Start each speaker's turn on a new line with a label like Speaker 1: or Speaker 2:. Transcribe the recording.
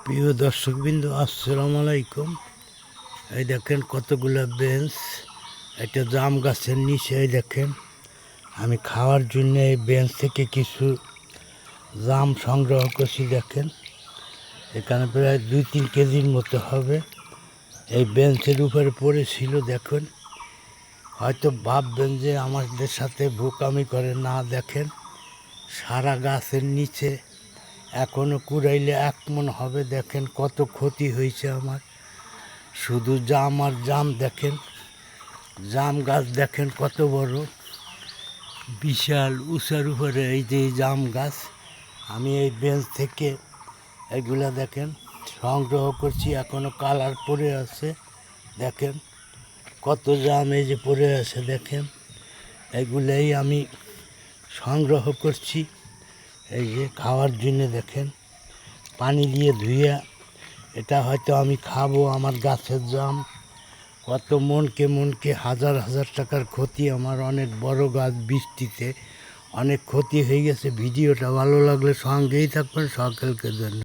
Speaker 1: প্রিয় দর্শকবৃন্দু, আসসালামু আলাইকুম। এই দেখেন কতগুলো বেঞ্চ, একটা জাম গাছের নিচে। এই দেখেন আমি খাওয়ার জন্য এই বেঞ্চ থেকে কিছু জাম সংগ্রহ করছি। দেখেন এখানে প্রায় 2-3 কেজির মতো হবে। এই বেঞ্চের উপরে পড়েছিল। দেখুন, হয়তো ভাববেন যে আমাদের সাথে বোকামি করে। না, দেখেন সারা গাছের নিচে এখনও কুড়াইলে 1 মণ হবে। দেখেন কত ক্ষতি হয়েছে আমার। শুধু জাম আর জাম। দেখেন জাম গাছ, দেখেন কত বড়, বিশাল উঁচার উপরে এই যে জাম গাছ। আমি এই বেঞ্চ থেকে এগুলা দেখেন সংগ্রহ করছি, এখনও কালার পড়ে আছে। দেখেন কত জাম এই যে পড়ে আছে। দেখেন এগুলাই আমি সংগ্রহ করছি এই যে খাওয়ার জন্য। দেখেন পানি দিয়ে ধুয়ে এটা হয়তো আমি খাবো। আমার গাছের জাম, কত মনকে হাজার হাজার টাকার ক্ষতি আমার। অনেক বড় গাছ, বৃষ্টিতে অনেক ক্ষতি হয়ে গেছে। ভিডিওটা ভালো লাগলে সঙ্গেই থাকবেন। সকলকে জন্য।